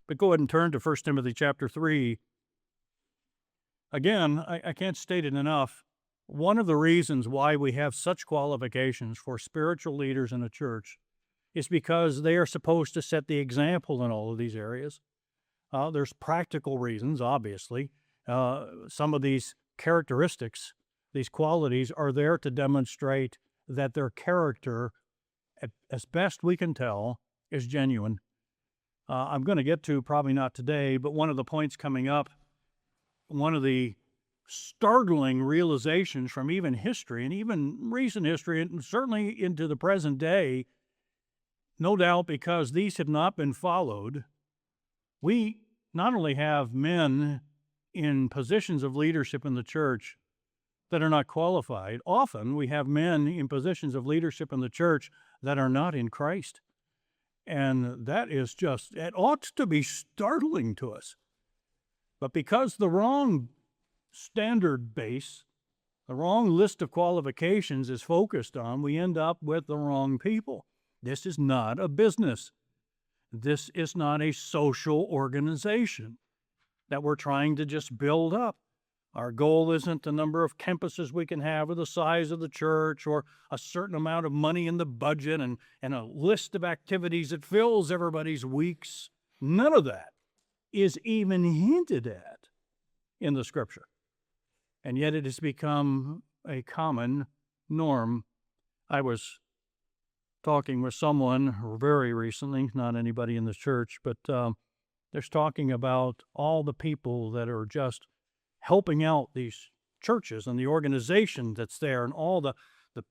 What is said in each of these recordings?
But go ahead and turn to 1 Timothy chapter 3. Again, I can't state it enough. One of the reasons why we have such qualifications for spiritual leaders in a church is because they are supposed to set the example in all of these areas. There's practical reasons, obviously. Some of these characteristics, these qualities, are there to demonstrate that their character, as best we can tell, is genuine. I'm going to get to, probably not today, but one of the points coming up, one of the startling realizations from even history, and even recent history, and certainly into the present day, no doubt because these have not been followed, we not only have men in positions of leadership in the church that are not qualified, often we have men in positions of leadership in the church that are not in Christ. And that is just, it ought to be startling to us. But because the wrong standard base, the wrong list of qualifications is focused on, we end up with the wrong people. This is not a business. This is not a social organization that we're trying to just build up. Our goal isn't the number of campuses we can have or the size of the church or a certain amount of money in the budget and a list of activities that fills everybody's weeks. None of that is even hinted at in the Scripture. And yet it has become a common norm. I was talking with someone very recently, not anybody in the church, but they're talking about all the people that are just helping out these churches and the organization that's there and all the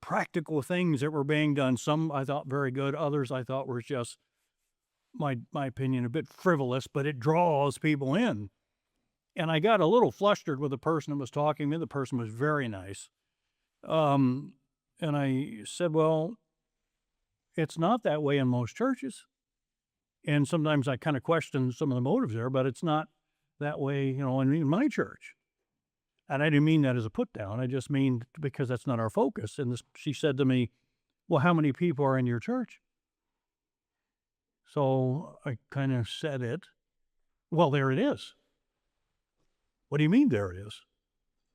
practical things that were being done. Some I thought very good, others I thought were just, my opinion, a bit frivolous, but it draws people in. And I got a little flustered with the person that was talking to me. The person was very nice. And I said, well, it's not that way in most churches. And sometimes I kind of question some of the motives there, but it's not that way, in my church. And I didn't mean that as a put down. I just mean because that's not our focus. And she said to me, well, how many people are in your church? So I kind of said it. Well, there it is. What do you mean there it is?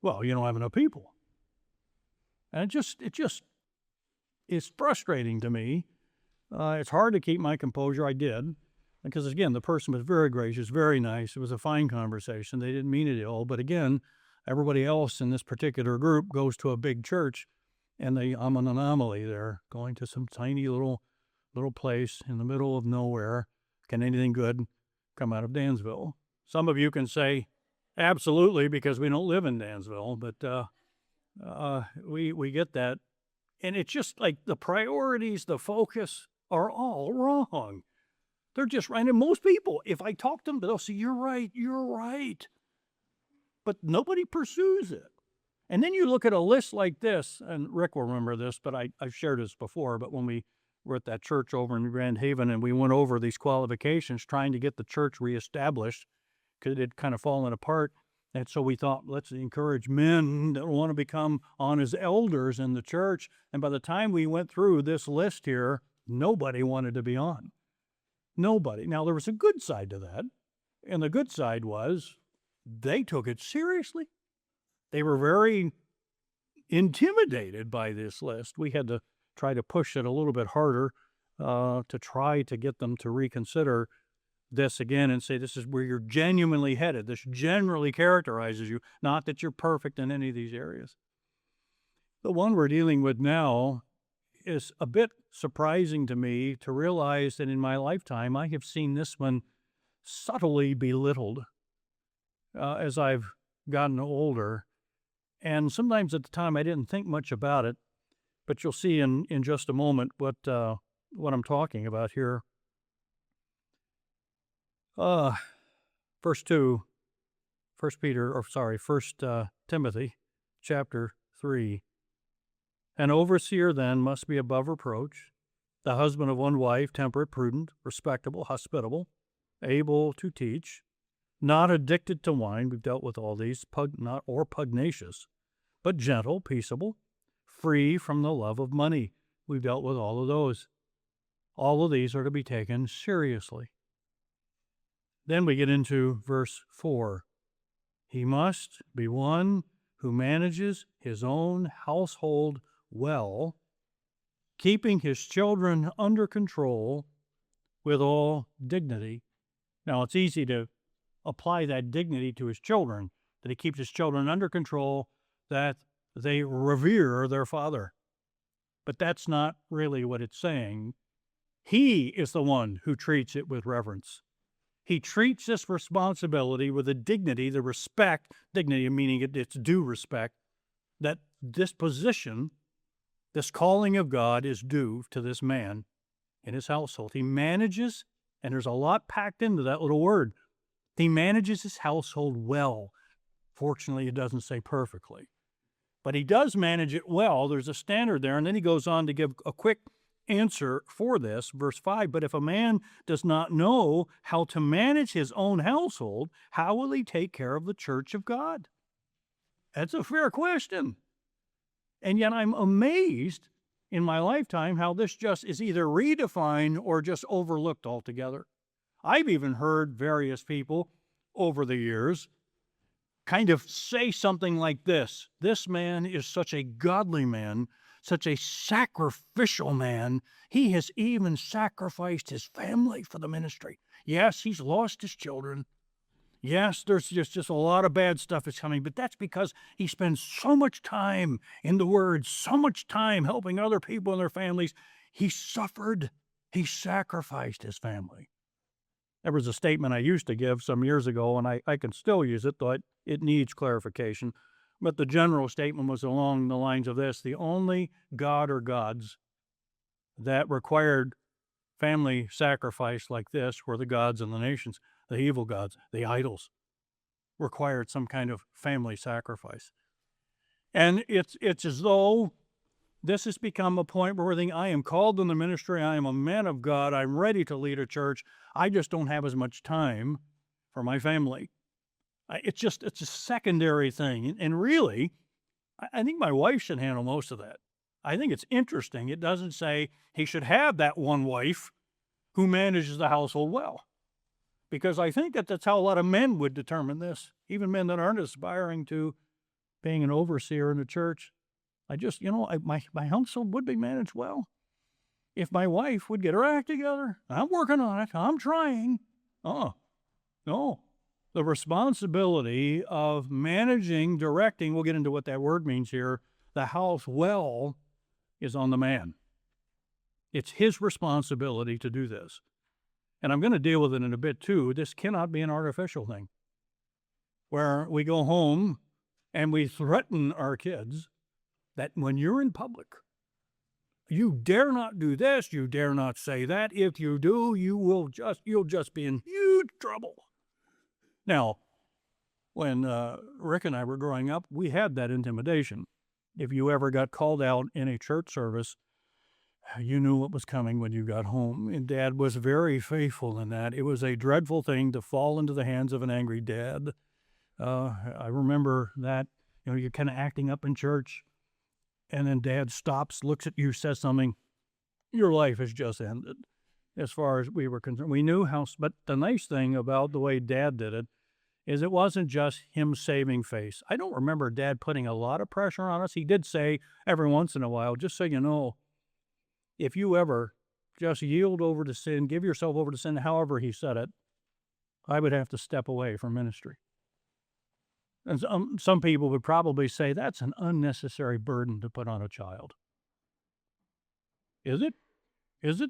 Well, you don't have enough people. And it just is frustrating to me. It's hard to keep my composure. I did. Because again, the person was very gracious, very nice. It was a fine conversation. They didn't mean it ill. But again, everybody else in this particular group goes to a big church, and I'm an anomaly there, going to some tiny little place in the middle of nowhere. Can anything good come out of Dansville? Some of you can say, absolutely, because we don't live in Dansville, but we get that. And it's just like the priorities, the focus are all wrong. They're just right. And most people, if I talk to them, they'll say, you're right. But nobody pursues it. And then you look at a list like this, and Rick will remember this, but I've shared this before, but when we were at that church over in Grand Haven and we went over these qualifications trying to get the church reestablished because it had kind of fallen apart. And so we thought, let's encourage men that want to become on as elders in the church. And by the time we went through this list here, nobody wanted to be on. Nobody. Now, there was a good side to that. And the good side was they took it seriously. They were very intimidated by this list. We had to try to push it a little bit harder to try to get them to reconsider this again and say, this is where you're genuinely headed. This generally characterizes you, not that you're perfect in any of these areas. The one we're dealing with now is a bit surprising to me to realize that in my lifetime, I have seen this one subtly belittled as I've gotten older. And sometimes at the time, I didn't think much about it, but you'll see in just a moment what I'm talking about here. Verse 2, 1 Timothy chapter 3. An overseer then must be above reproach, the husband of one wife, temperate, prudent, respectable, hospitable, able to teach, not addicted to wine, we've dealt with all these, or pugnacious, but gentle, peaceable, free from the love of money. We've dealt with all of those. All of these are to be taken seriously. Then we get into verse 4. He must be one who manages his own household well, keeping his children under control with all dignity. Now, it's easy to apply that dignity to his children, that he keeps his children under control, that they revere their father. But that's not really what it's saying. He is the one who treats it with reverence. He treats this responsibility with the dignity, the respect, dignity meaning it's due respect, that this position, this calling of God is due to this man in his household. He manages, and there's a lot packed into that little word. He manages his household well. Fortunately, it doesn't say perfectly. But he does manage it well. There's a standard there. And then he goes on to give a quick answer for this, verse 5. But if a man does not know how to manage his own household, how will he take care of the church of God? That's a fair question. And yet I'm amazed in my lifetime how this just is either redefined or just overlooked altogether. I've even heard various people over the years kind of say something like this. This man is such a godly man, such a sacrificial man. He has even sacrificed his family for the ministry. Yes, he's lost his children. Yes, there's just a lot of bad stuff is coming, but that's because he spends so much time in the Word, so much time helping other people and their families. He suffered. He sacrificed his family. There was a statement I used to give some years ago, and I can still use it, though it needs clarification. But the general statement was along the lines of this: the only God or gods that required family sacrifice like this were the gods of the nations. The evil gods, the idols, required some kind of family sacrifice. And it's as though this has become a point where I am called in the ministry, I am a man of God, I'm ready to lead a church, I just don't have as much time for my family. It's a secondary thing. And really, I think my wife should handle most of that. I think it's interesting. It doesn't say he should have that one wife who manages the household well. Because I think that's how a lot of men would determine this, even men that aren't aspiring to being an overseer in the church. My household would be managed well if my wife would get her act together. I'm working on it. I'm trying. Oh, no. The responsibility of managing, directing, we'll get into what that word means here, the house well, is on the man. It's his responsibility to do this. And I'm going to deal with it in a bit too. This cannot be an artificial thing where we go home and we threaten our kids that when you're in public, you dare not do this, you dare not say that. If you do, you'll just be in huge trouble. Now, when Rick and I were growing up, we had that intimidation. If you ever got called out in a church service, you knew what was coming when you got home. And Dad was very faithful in that. It was a dreadful thing to fall into the hands of an angry dad. I remember that, you're kind of acting up in church, and then Dad stops, looks at you, says something. Your life has just ended. As far as we were concerned, we knew how, but the nice thing about the way Dad did it is it wasn't just him saving face. I don't remember Dad putting a lot of pressure on us. He did say every once in a while, just so you know, if you ever just yield over to sin, give yourself over to sin, however he said it, I would have to step away from ministry. And some people would probably say that's an unnecessary burden to put on a child. Is it? Is it?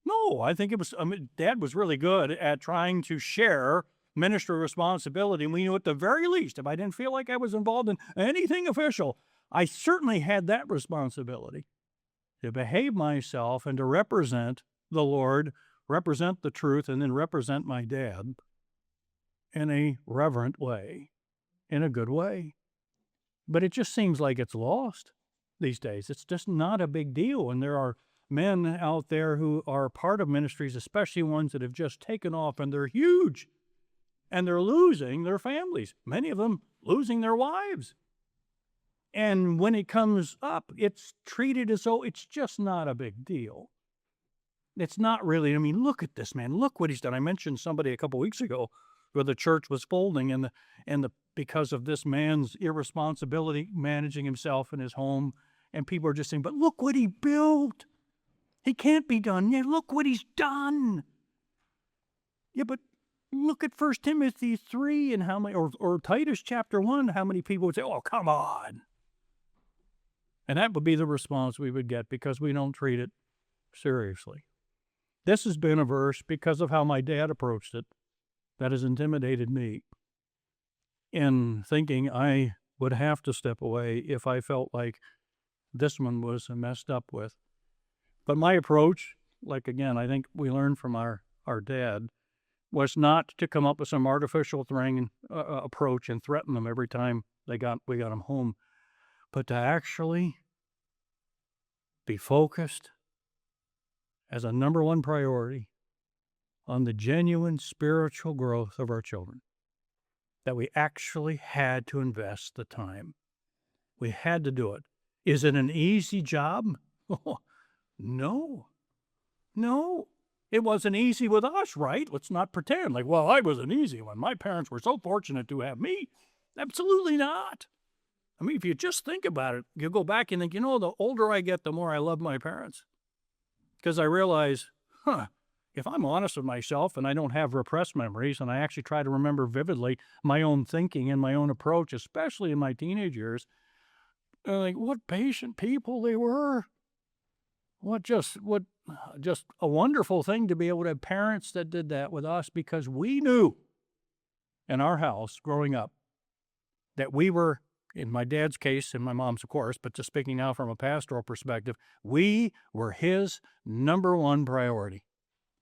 No, I think it was. Dad was really good at trying to share ministry responsibility. And we knew at the very least, if I didn't feel like I was involved in anything official, I certainly had that responsibility to behave myself and to represent the Lord, represent the truth, and then represent my dad in a reverent way, in a good way. But it just seems like it's lost these days. It's just not a big deal. And there are men out there who are part of ministries, especially ones that have just taken off, and they're huge, and they're losing their families, many of them losing their wives. And when it comes up, it's treated as though it's just not a big deal. It's not really. I mean, look at this man. Look what he's done. I mentioned somebody a couple weeks ago where the church was folding, and the because of this man's irresponsibility managing himself and his home, and people are just saying, "But look what he built. He can't be done. Yeah, look what he's done." Yeah, but look at 1 Timothy 3 and how many, or Titus chapter 1, how many people would say, "Oh, come on." And that would be the response we would get because we don't treat it seriously. This has been a verse, because of how my dad approached it, that has intimidated me in thinking I would have to step away if I felt like this one was messed up with. But my approach, like again, I think we learned from our dad, was not to come up with some artificial approach and threaten them every time we got them home, but to actually be focused as a number one priority on the genuine spiritual growth of our children, that we actually had to invest the time. We had to do it. Is it an easy job? No. No. It wasn't easy with us, right? Let's not pretend like, well, I was an easy one. My parents were so fortunate to have me. Absolutely not. I mean, if you just think about it, you go back and think, the older I get, the more I love my parents. Because I realize, if I'm honest with myself and I don't have repressed memories and I actually try to remember vividly my own thinking and my own approach, especially in my teenage years, like what patient people they were. What just a wonderful thing to be able to have parents that did that with us, because we knew in our house growing up that we were, in my dad's case and my mom's, of course, but just speaking now from a pastoral perspective, we were his number one priority.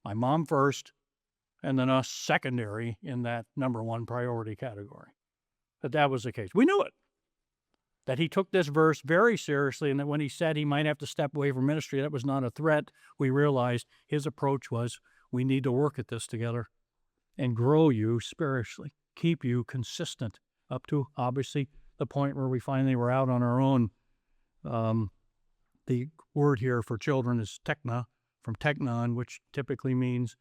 My mom first, and then us secondary in that number one priority category. That was the case. We knew it. That he took this verse very seriously, and that when he said he might have to step away from ministry, that was not a threat. We realized his approach was, we need to work at this together and grow you spiritually, keep you consistent up to, obviously, the point where we finally were out on our own. The word here for children is tekna, from teknon, which typically means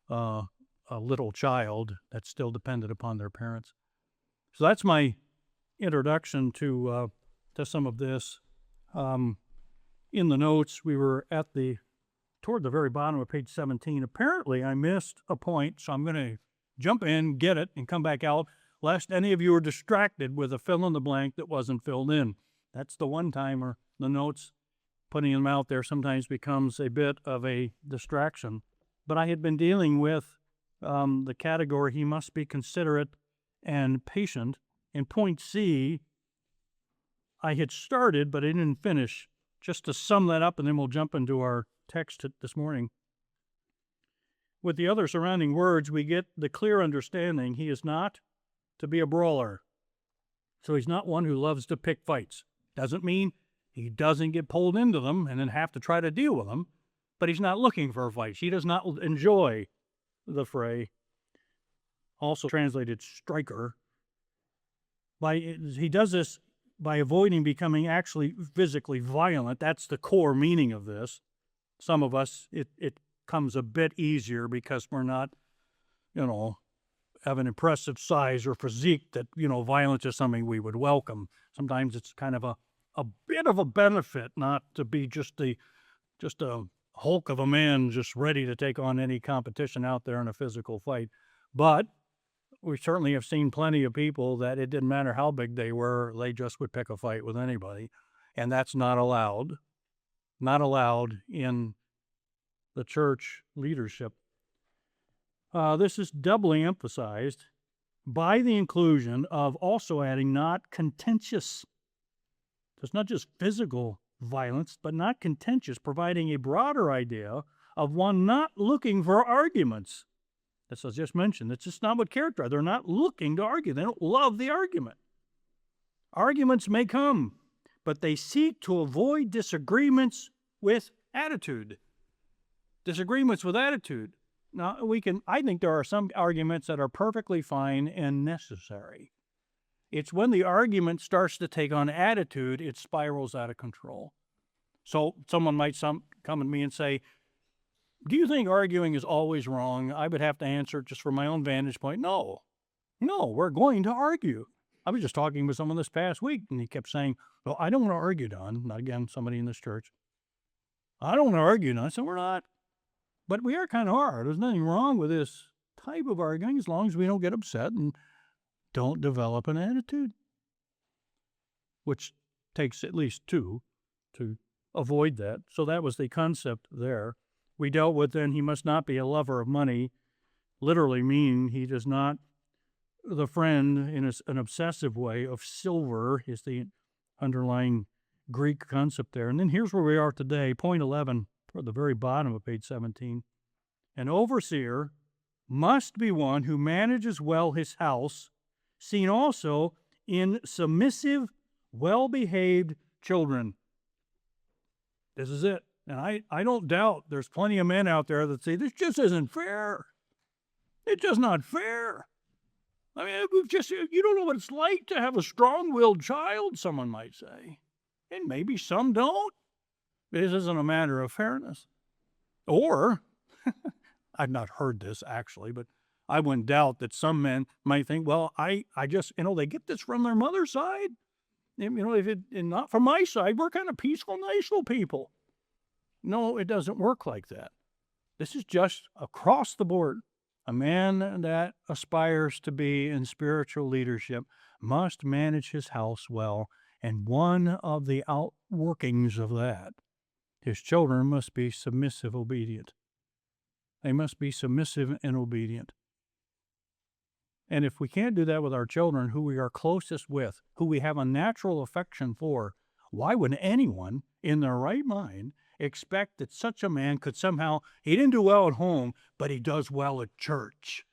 a little child that's still dependent upon their parents. So that's my introduction to some of this. In the notes, we were toward the very bottom of page 17. Apparently, I missed a point, so I'm going to jump in, get it, and come back out, lest any of you are distracted with a fill in the blank that wasn't filled in. That's the one-timer. The notes, putting them out there sometimes becomes a bit of a distraction. But I had been dealing with the category, he must be considerate and patient. In point C, I had started, but I didn't finish. Just to sum that up, and then we'll jump into our text this morning. With the other surrounding words, we get the clear understanding he is not to be a brawler. So he's not one who loves to pick fights. Doesn't mean he doesn't get pulled into them and then have to try to deal with them, but he's not looking for fights. He does not enjoy the fray. Also translated striker. He does this by avoiding becoming actually physically violent. That's the core meaning of this. Some of us, it comes a bit easier because we're not, have an impressive size or physique that, violence is something we would welcome. Sometimes it's kind of a bit of a benefit not to be just a hulk of a man just ready to take on any competition out there in a physical fight. But we certainly have seen plenty of people that it didn't matter how big they were, they just would pick a fight with anybody. And that's not allowed. Not allowed in the church leadership. This is doubly emphasized by the inclusion of also adding not contentious. So it's not just physical violence, but not contentious, providing a broader idea of one not looking for arguments. As I just mentioned, it's just not what character. They're not looking to argue. They don't love the argument. Arguments may come, but they seek to avoid disagreements with attitude. Disagreements with attitude. Now, I think there are some arguments that are perfectly fine and necessary. It's when the argument starts to take on attitude, it spirals out of control. So someone might come to me and say, Do you think arguing is always wrong? I would have to answer just from my own vantage point. No, no, we're going to argue. I was just talking with someone this past week, and he kept saying, well, I don't want to argue, Don. Not again, somebody in this church. I don't want to argue, Don. I said, we're not. But we are kind of hard. There's nothing wrong with this type of arguing as long as we don't get upset and don't develop an attitude, which takes at least two to avoid that. So that was the concept there. We dealt with then he must not be a lover of money, literally meaning he does not, the friend in an obsessive way of silver is the underlying Greek concept there. And then here's where we are today, point 11, toward the very bottom of page 17. An overseer must be one who manages well his house, seen also in submissive, well-behaved children. This is it. And I don't doubt there's plenty of men out there that say, this just isn't fair. It's just not fair. I mean, you don't know what it's like to have a strong-willed child, someone might say. And maybe some don't. This isn't a matter of fairness. Or, I've not heard this actually, but I wouldn't doubt that some men might think, well, I just, they get this from their mother's side. And not from my side, we're kind of peaceful, nice little people. No, it doesn't work like that. This is just across the board. A man that aspires to be in spiritual leadership must manage his house well, and one of the outworkings of that, his children must be submissive, obedient. They must be submissive and obedient. And if we can't do that with our children, who we are closest with, who we have a natural affection for, why would anyone in their right mind expect that such a man could somehow, he didn't do well at home, but he does well at church?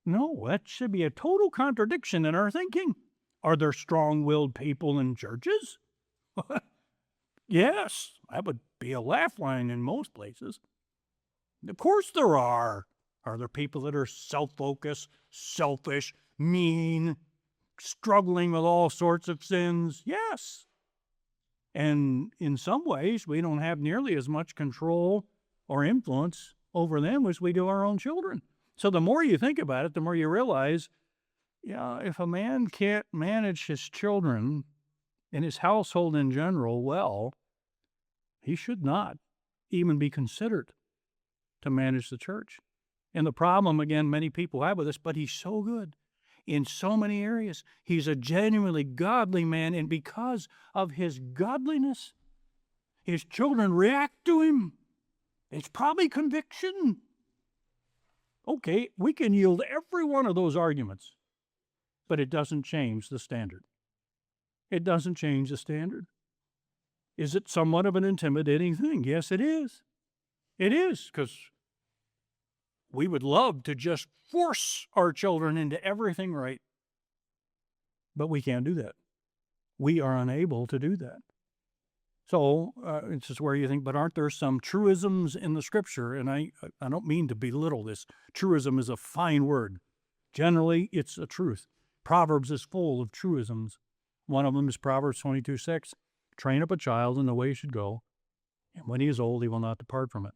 No, that should be a total contradiction in our thinking. Are there strong-willed people in churches? Yes, that would be a laugh line in most places. Of course there are. Are there people that are self-focused, selfish, mean, struggling with all sorts of sins? Yes. And in some ways, we don't have nearly as much control or influence over them as we do our own children. So the more you think about it, the more you realize, if a man can't manage his children and his household in general well, he should not even be considered to manage the church. And the problem, again, many people have with this, but he's so good in so many areas. He's a genuinely godly man, and because of his godliness, his children react to him. It's probably conviction. Okay, we can yield every one of those arguments, but it doesn't change the standard. It doesn't change the standard. Is it somewhat of an intimidating thing? Yes, it is. It is, because we would love to just force our children into everything right. But we can't do that. We are unable to do that. So it's just where you think, but aren't there some truisms in the scripture? And I don't mean to belittle this. Truism is a fine word. Generally, it's a truth. Proverbs is full of truisms. One of them is Proverbs 22:6. Train up a child in the way he should go, and when he is old, he will not depart from it.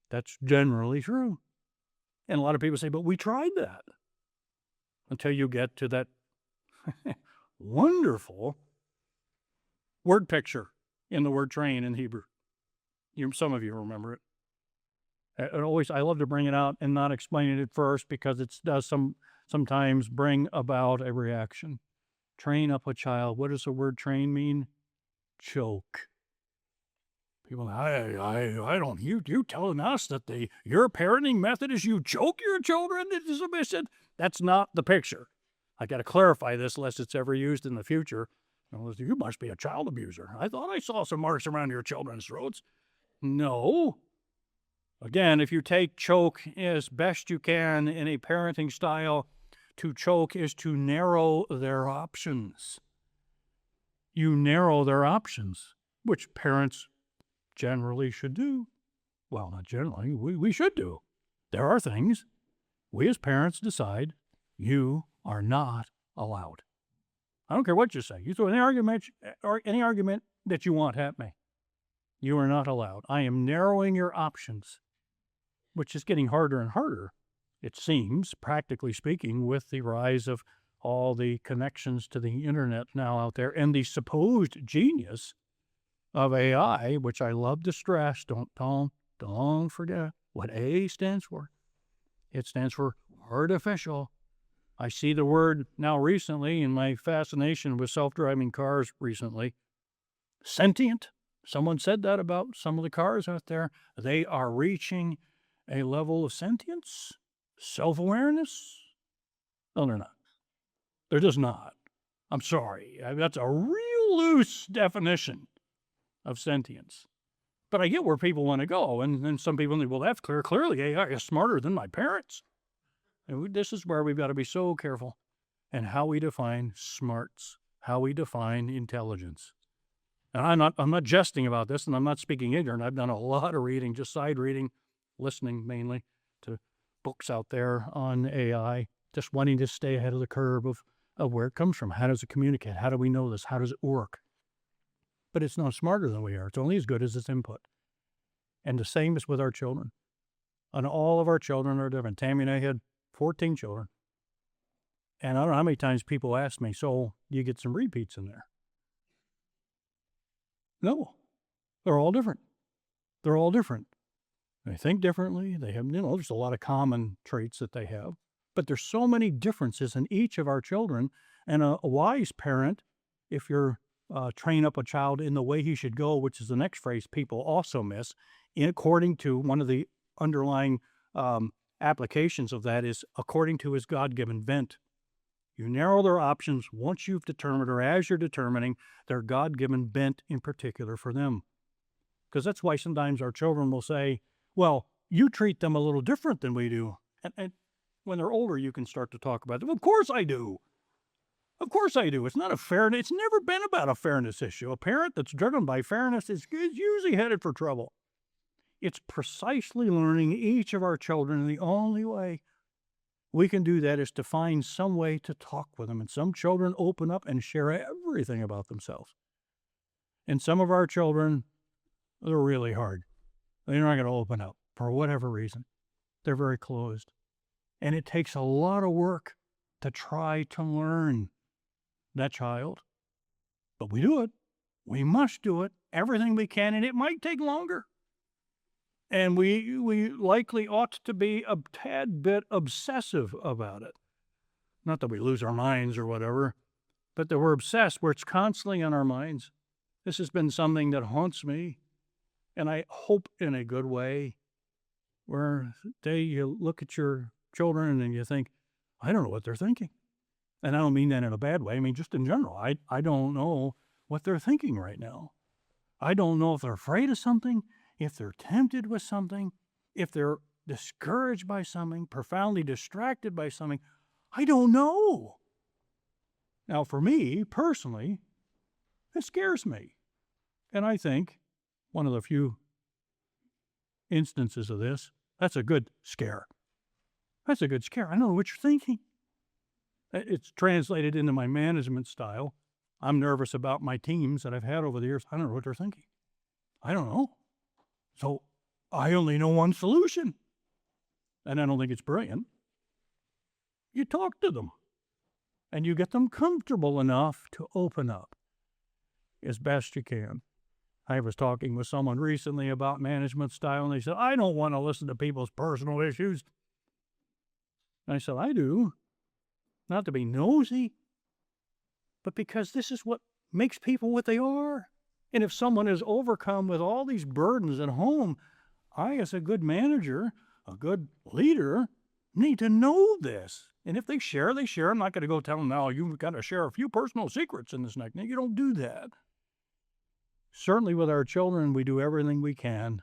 That's generally true. And a lot of people say, but we tried that. Until you get to that wonderful word picture in the word train in Hebrew. Some of you remember it. I love to bring it out and not explain it at first, because it does sometimes bring about a reaction. Train up a child. What does the word train mean? Choke. People, I don't, you telling us that your parenting method is you choke your children into submission? That's not the picture. I got to clarify this lest it's ever used in the future. You must be a child abuser. I thought I saw some marks around your children's throats. No. Again, if you take choke as best you can in a parenting style, to choke is to narrow their options. You narrow their options, which parents generally should do. Well, not generally, we should do. There are things we as parents decide you are not allowed. I don't care what you say. You throw any argument that you want at me. You are not allowed. I am narrowing your options, which is getting harder and harder, it seems, practically speaking, with the rise of all the connections to the internet now out there and the supposed genius of AI, which I love to stress. Don't forget what A stands for. It stands for artificial. I see the word now recently in my fascination with self-driving cars recently. Sentient. Someone said that about some of the cars out there. They are reaching a level of sentience, self-awareness. No, they're not. They're just not. I'm sorry. That's a real loose definition of sentience. But I get where people want to go. And then some people think, well, that's clear. Clearly, AI is smarter than my parents. And this is where we've got to be so careful and how we define smarts, how we define intelligence. And I'm not jesting about this, and I'm not speaking ignorant. I've done a lot of reading, just side reading, listening mainly to books out there on AI, just wanting to stay ahead of the curve of where it comes from. How does it communicate? How do we know this? How does it work? But it's not smarter than we are. It's only as good as its input. And the same is with our children. And all of our children are different. Tammy and I had 14 children. And I don't know how many times people ask me, so you get some repeats in there? No. They're all different. They're all different. They think differently. They have, there's a lot of common traits that they have. But there's so many differences in each of our children. And a wise parent, if you're train up a child in the way he should go, which is the next phrase people also miss, according to one of the underlying applications of that is according to his God-given bent. You narrow their options once you've determined, or as you're determining, their God-given bent in particular for them. Because that's why sometimes our children will say, well, you treat them a little different than we do. And when they're older, you can start to talk about them. Of course I do. Of course I do. It's not a fairness. It's never been about a fairness issue. A parent that's driven by fairness is usually headed for trouble. It's precisely learning each of our children, and the only way we can do that is to find some way to talk with them. And some children open up and share everything about themselves. And some of our children, they're really hard. They're not going to open up for whatever reason. They're very closed. And it takes a lot of work to try to learn that child. But we do it. We must do it. Everything we can, and it might take longer. And we likely ought to be a tad bit obsessive about it. Not that we lose our minds or whatever, but that we're obsessed, where it's constantly on our minds. This has been something that haunts me, and I hope in a good way, where you look at your children and you think, I don't know what they're thinking. And I don't mean that in a bad way. I mean, just in general, I don't know what they're thinking right now. I don't know if they're afraid of something, if they're tempted with something, if they're discouraged by something, profoundly distracted by something. I don't know. Now, for me, personally, it scares me. And I think one of the few instances of this, that's a good scare. That's a good scare. I know what you're thinking. It's translated into my management style. I'm nervous about my teams that I've had over the years. I don't know what they're thinking. I don't know. So I only know one solution. And I don't think it's brilliant. You talk to them. And you get them comfortable enough to open up as best you can. I was talking with someone recently about management style, and they said, I don't want to listen to people's personal issues. And I said, I do. Not to be nosy, but because this is what makes people what they are. And if someone is overcome with all these burdens at home, I, as a good manager, a good leader, need to know this. And if they share, they share. I'm not going to go tell them, now you've got to share a few personal secrets in this next. No, you don't do that. Certainly with our children, we do everything we can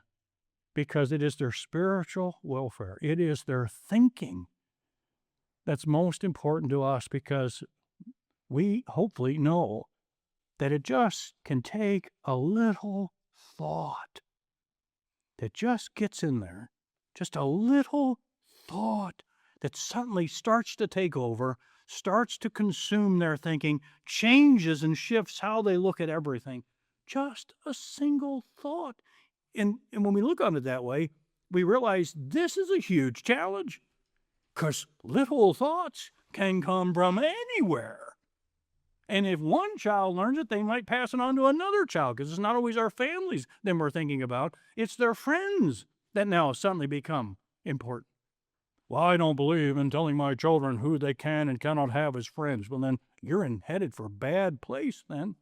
because it is their spiritual welfare. It is their thinking that's most important to us, because we hopefully know that it just can take a little thought that just gets in there, just a little thought that suddenly starts to take over, starts to consume their thinking, changes and shifts how they look at everything. Just a single thought. And when we look on it that way, we realize this is a huge challenge, because little thoughts can come from anywhere. And if one child learns it, they might pass it on to another child, because it's not always our families that we're thinking about. It's their friends that now suddenly become important. Well, I don't believe in telling my children who they can and cannot have as friends. Well, then you're headed for a bad place then.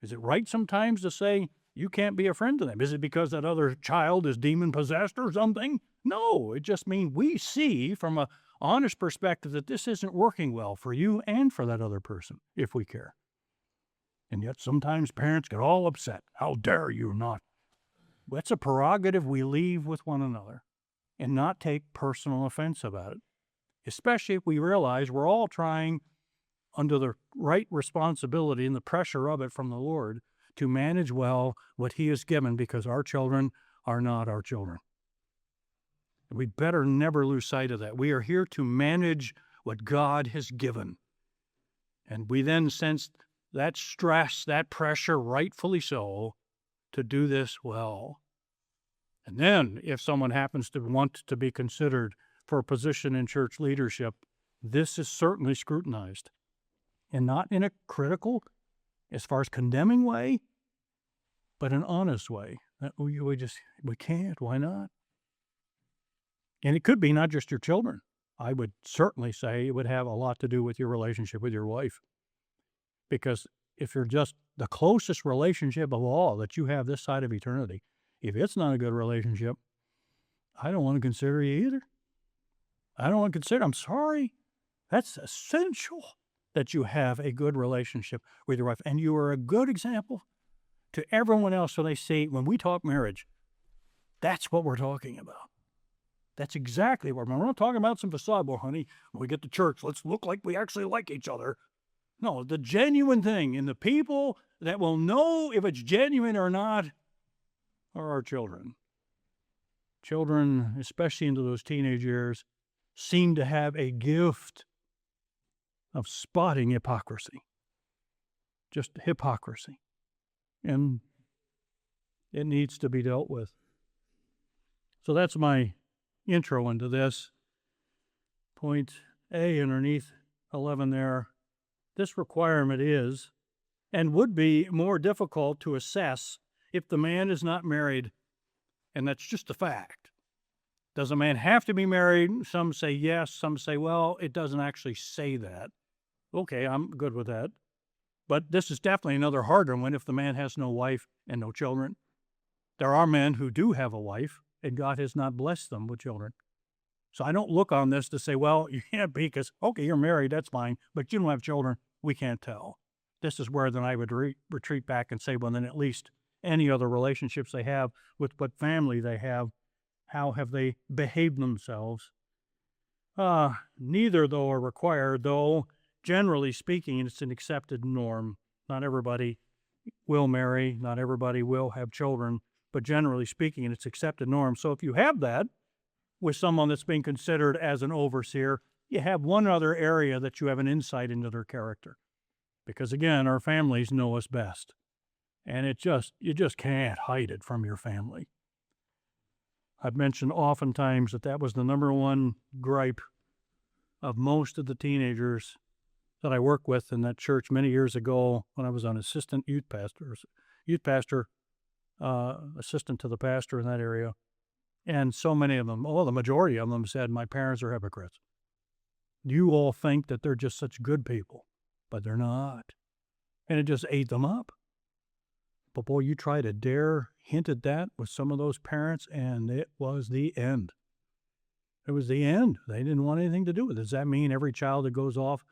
Is it right sometimes to say you can't be a friend to them? Is it because that other child is demon-possessed or something? No, it just means we see from an honest perspective that this isn't working well for you and for that other person, if we care. And yet sometimes parents get all upset. How dare you not? That's a prerogative we leave with one another and not take personal offense about it, especially if we realize we're all trying, under the right responsibility and the pressure of it from the Lord, to manage well what He has given, because our children are not our children. We better never lose sight of that. We are here to manage what God has given. And we then sense that stress, that pressure, rightfully so, to do this well. And then, if someone happens to want to be considered for a position in church leadership, this is certainly scrutinized. And not in a critical, as far as condemning way, but an honest way. We can't, why not? And it could be not just your children. I would certainly say it would have a lot to do with your relationship with your wife. Because if you're just the closest relationship of all that you have this side of eternity, if it's not a good relationship, I don't want to consider you either. I don't want to consider, I'm sorry. That's essential that you have a good relationship with your wife. And you are a good example to everyone else, so they see when we talk marriage, that's what we're talking about. That's exactly what we're not talking about some facade. Well, honey, when we get to church, let's look like we actually like each other. No, the genuine thing, and the people that will know if it's genuine or not, are our children. Children, especially into those teenage years, seem to have a gift of spotting hypocrisy. Just hypocrisy. And it needs to be dealt with. So that's my intro into this. Point A underneath 11 there. This requirement is and would be more difficult to assess if the man is not married, and that's just a fact. Does a man have to be married? Some say yes, some say, well, it doesn't actually say that. Okay, I'm good with that. But this is definitely another harder one if the man has no wife and no children. There are men who do have a wife, and God has not blessed them with children. So I don't look on this to say, well, you can't be because, okay, you're married, that's fine, but you don't have children, we can't tell. This is where then I would retreat back and say, well, then at least any other relationships they have with what family they have, how have they behaved themselves? Neither, though, are required, though, generally speaking, it's an accepted norm. Not everybody will marry, not everybody will have children, but generally speaking, it's accepted norm. So if you have that with someone that's being considered as an overseer, you have one other area that you have an insight into their character. Because again, our families know us best. And you just can't hide it from your family. I've mentioned oftentimes that was the number one gripe of most of the teenagers that I worked with in that church many years ago when I was an assistant youth pastor, assistant to the pastor in that area. And so many of them, the majority of them said, my parents are hypocrites. You all think that they're just such good people, but they're not. And it just ate them up. But boy, you try to dare hint at that with some of those parents, and it was the end. It was the end. They didn't want anything to do with it. Does that mean every child that goes off,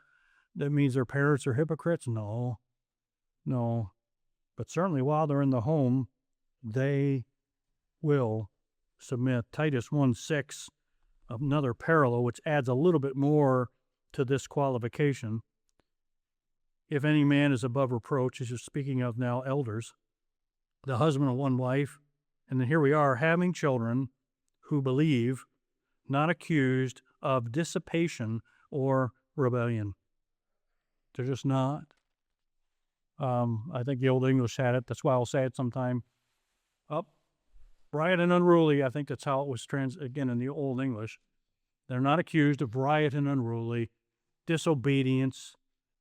that means their parents are hypocrites? No. But certainly while they're in the home, they will submit. Titus 1:6, another parallel, which adds a little bit more to this qualification. If any man is above reproach, this is speaking of now elders, the husband of one wife, and then here we are, having children who believe, not accused of dissipation or rebellion. They're just not. I think the Old English had it. That's why I'll say it sometime. Up, riot and unruly. I think that's how it was again in the Old English. They're not accused of riot and unruly, disobedience,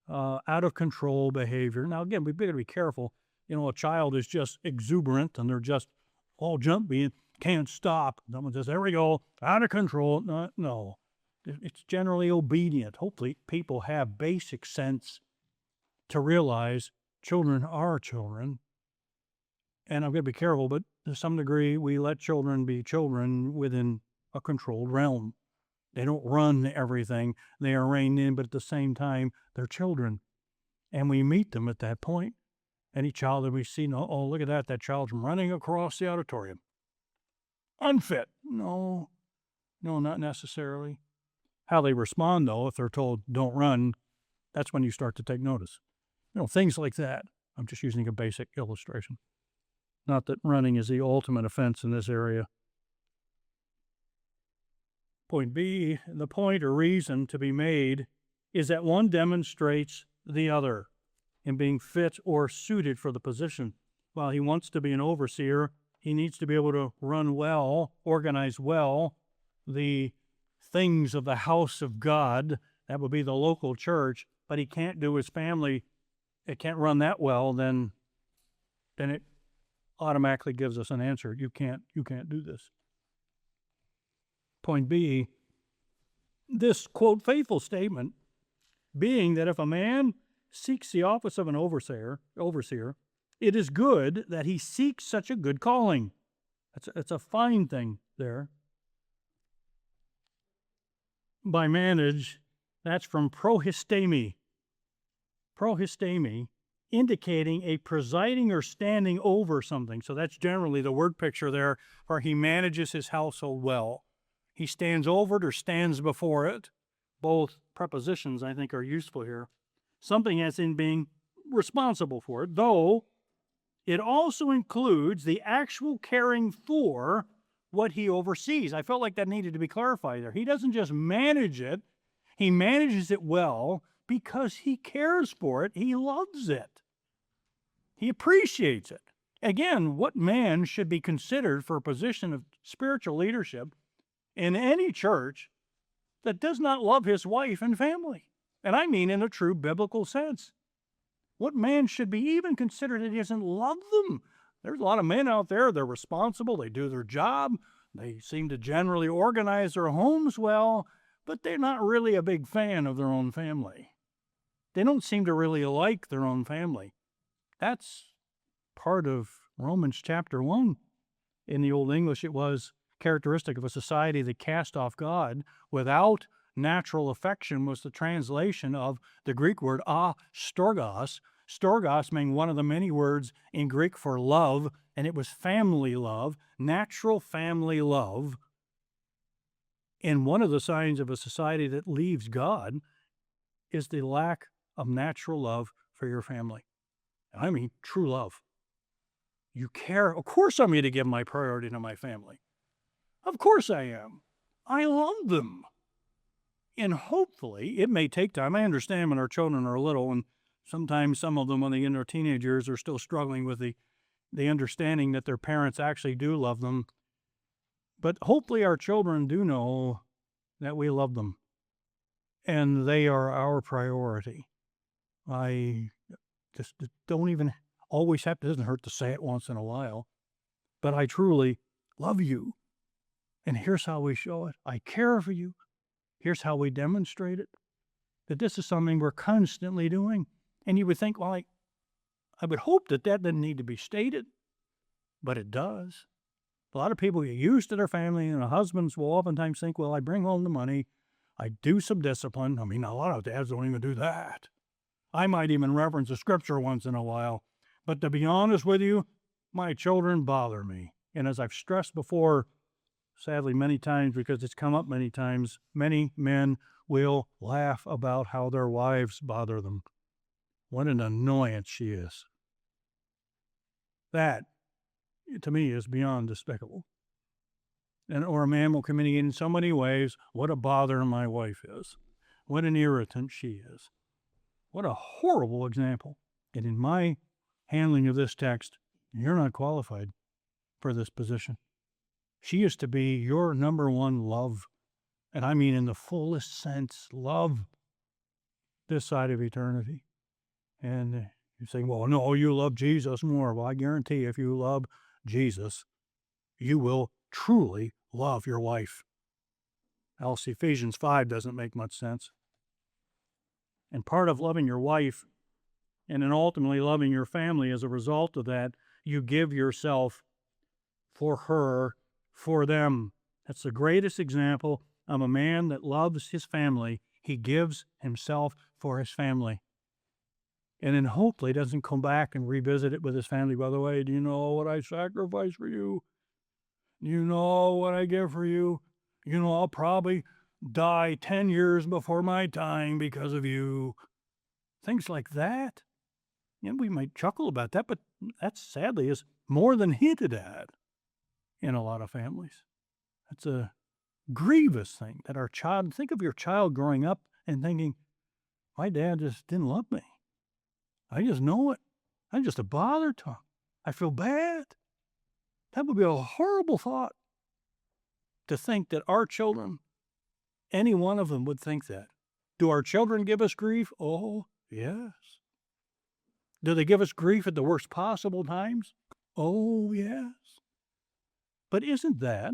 out of control behavior. Now, again, we've got to be careful. A child is just exuberant and they're just all jumpy and can't stop. Someone says, there we go, out of control. No, it's generally obedient. Hopefully, people have basic sense to realize children are children. And I'm going to be careful, but to some degree, we let children be children within a controlled realm. They don't run everything. They are reined in, but at the same time, they're children. And we meet them at that point. Any child that we see, oh, look at that child's running across the auditorium. Unfit. No, not necessarily. How they respond, though, if they're told, don't run, that's when you start to take notice. Things like that. I'm just using a basic illustration. Not that running is the ultimate offense in this area. Point B, the point or reason to be made is that one demonstrates the other in being fit or suited for the position. While he wants to be an overseer, he needs to be able to run well, organize well the things of the house of God. That would be the local church, but he can't do his family. It can't run that well, then it automatically gives us an answer. You can't do this. Point B, this, quote, faithful statement being that if a man seeks the office of an overseer, it is good that he seeks such a good calling. It's a fine thing there. By manage, that's from prohistemi. Prohistemi, indicating a presiding or standing over something. So that's generally the word picture there, where he manages his household well. He stands over it or stands before it. Both prepositions, I think, are useful here. Something as in being responsible for it, though it also includes the actual caring for what he oversees. I felt like that needed to be clarified there. He doesn't just manage it, he manages it well because he cares for it, he loves it, he appreciates it. Again, what man should be considered for a position of spiritual leadership in any church that does not love his wife and family? And I mean in a true biblical sense. What man should be even considered that he doesn't love them? There's a lot of men out there, they're responsible, they do their job, they seem to generally organize their homes well, but they're not really a big fan of their own family. They don't seem to really like their own family. That's part of Romans chapter 1. In the Old English, it was characteristic of a society that cast off God without natural affection was the translation of the Greek word storgos. Storgos being one of the many words in Greek for love, and it was family love, natural family love. And one of the signs of a society that leaves God is the lack of natural love for your family. I mean, true love. You care. Of course I'm going to give my priority to my family. Of course I am. I love them. And hopefully, it may take time. I understand when our children are little, and sometimes some of them, when they get in their teenage years, are still struggling with the understanding that their parents actually do love them. But hopefully our children do know that we love them, and they are our priority. I just don't even always have to, it doesn't hurt to say it once in a while, but I truly love you. And here's how we show it. I care for you. Here's how we demonstrate it. That this is something we're constantly doing. And you would think, well, I would hope that didn't need to be stated, but it does. A lot of people get used to their family, and the husbands will oftentimes think, well, I bring home the money, I do some discipline. I mean, a lot of dads don't even do that. I might even reference a scripture once in a while. But to be honest with you, my children bother me. And as I've stressed before, sadly many times, because it's come up many times, many men will laugh about how their wives bother them. What an annoyance she is. That, to me, is beyond despicable. Or a man will communicate in so many ways what a bother my wife is, what an irritant she is. What a horrible example. And in my handling of this text, you're not qualified for this position. She is to be your number one love. And I mean in the fullest sense, love this side of eternity. And you're saying, well, no, you love Jesus more. Well, I guarantee if you love Jesus, you will truly love your wife. Else Ephesians 5 doesn't make much sense. And part of loving your wife and then ultimately loving your family as a result of that, you give yourself for her, for them. That's the greatest example of a man that loves his family. He gives himself for his family. And then hopefully doesn't come back and revisit it with his family. By the way, do you know what I sacrificed for you? Do you know what I give for you? You know, I'll probably die 10 years before my time because of you. Things like that. And we might chuckle about that, but that sadly is more than hinted at in a lot of families. That's a grievous thing that our child, think of your child growing up and thinking, my dad just didn't love me. I just know it. I'm just a bother to him. I feel bad. That would be a horrible thought to think that our children, any one of them would think that. Do our children give us grief? Oh, yes. Do they give us grief at the worst possible times? Oh, yes. But isn't that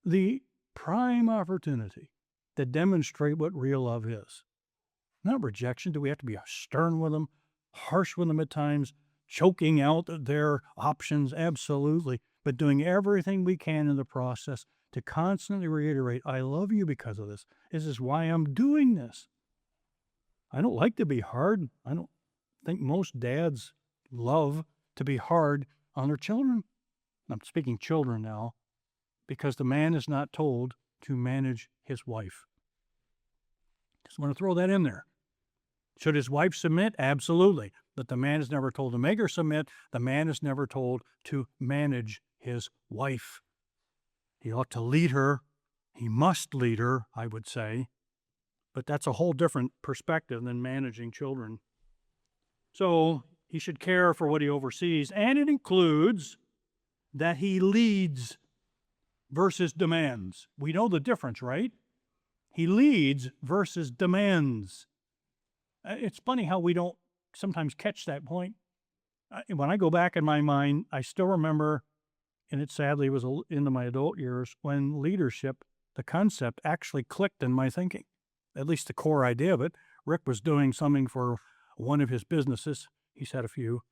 the prime opportunity to demonstrate what real love is? Not rejection. Do we have to be stern with them, harsh with them at times, choking out their options? Absolutely. But doing everything we can in the process to constantly reiterate, I love you because of this. This is why I'm doing this. I don't like to be hard. I don't think most dads love to be hard on their children. I'm speaking children now, because the man is not told to manage his wife. Just want to throw that in there. Should his wife submit? Absolutely. But the man is never told to make her submit. The man is never told to manage his wife. He ought to lead her. He must lead her, I would say. But that's a whole different perspective than managing children. So he should care for what he oversees, and it includes that he leads versus demands. We know the difference, right? He leads versus demands. It's funny how we don't sometimes catch that point. When I go back in my mind, I still remember, and it sadly was into my adult years, when leadership, the concept, actually clicked in my thinking, at least the core idea of it. Rick was doing something for one of his businesses. He's had a few.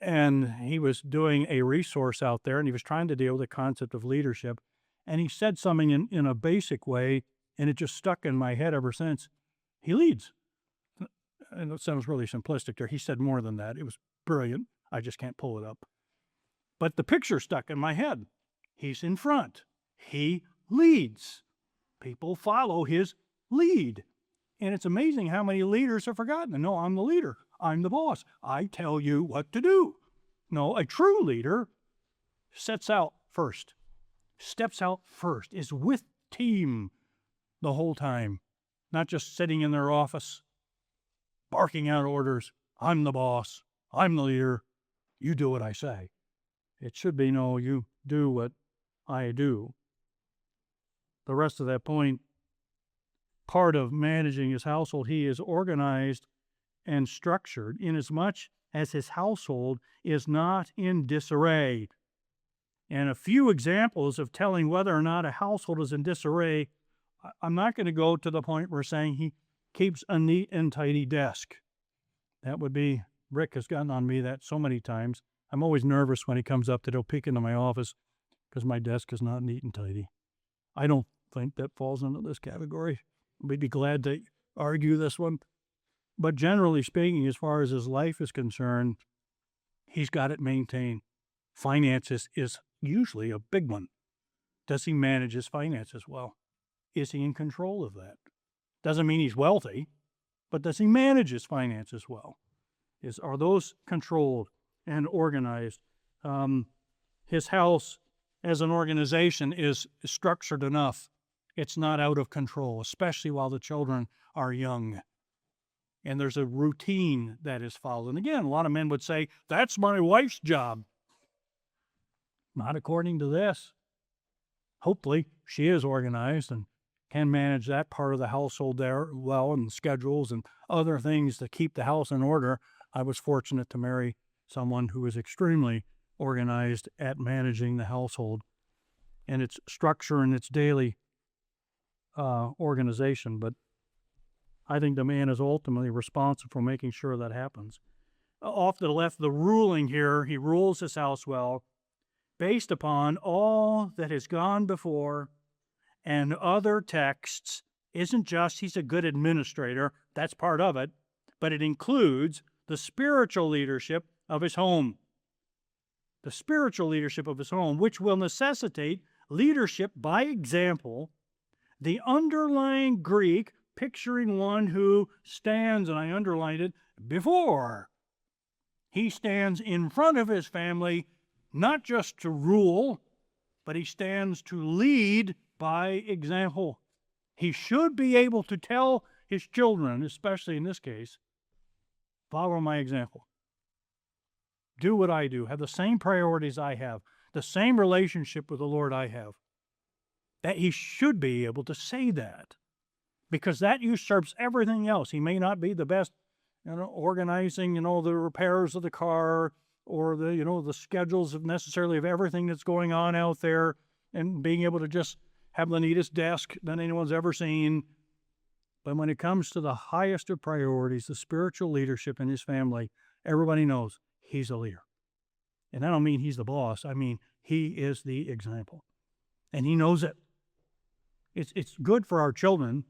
And he was doing a resource out there, and he was trying to deal with the concept of leadership. And he said something in a basic way, and it just stuck in my head ever since. He leads. And it sounds really simplistic there. He said more than that. It was brilliant. I just can't pull it up. But the picture stuck in my head. He's in front. He leads. People follow his lead. And it's amazing how many leaders have forgotten. No, I'm the leader. I'm the boss. I tell you what to do. No, a true leader steps out first, is with team the whole time, not just sitting in their office, barking out orders. I'm the boss. I'm the leader. You do what I say. It should be, no, you do what I do. The rest of that point, part of managing his household, he is organized and structured inasmuch as his household is not in disarray. And a few examples of telling whether or not a household is in disarray, I'm not going to go to the point where saying he keeps a neat and tidy desk. That would be, Rick has gotten on me that so many times. I'm always nervous when he comes up that he'll peek into my office because my desk is not neat and tidy. I don't think that falls into this category. We'd be glad to argue this one. But generally speaking, as far as his life is concerned, he's got it maintained. Finances is usually a big one. Does he manage his finances well? Is he in control of that? Doesn't mean he's wealthy, but does he manage his finances well? Are those controlled and organized? His house as an organization is structured enough. It's not out of control, especially while the children are young. and there's a routine that is followed. And again, a lot of men would say, that's my wife's job. Not according to this. Hopefully, she is organized and can manage that part of the household there well, and schedules and other things to keep the house in order. I was fortunate to marry someone who was extremely organized at managing the household and its structure and its daily organization. But I think the man is ultimately responsible for making sure that happens. Off to the left, the ruling here, he rules his house well, based upon all that has gone before and other texts. Isn't just he's a good administrator, that's part of it, but it includes the spiritual leadership of his home. The spiritual leadership of his home, which will necessitate leadership by example. The underlying Greek, picturing one who stands, and I underlined it, before. He stands in front of his family, not just to rule, but he stands to lead by example. He should be able to tell his children, especially in this case, follow my example. Do what I do. Have the same priorities I have. The same relationship with the Lord I have. That he should be able to say that. Because that usurps everything else. He may not be the best, organizing, the repairs of the car, or the schedules of necessarily of everything that's going on out there, and being able to just have the neatest desk that anyone's ever seen. But when it comes to the highest of priorities, the spiritual leadership in his family, everybody knows he's a leader. And I don't mean he's the boss. I mean, he is the example. And he knows it. It's good for our children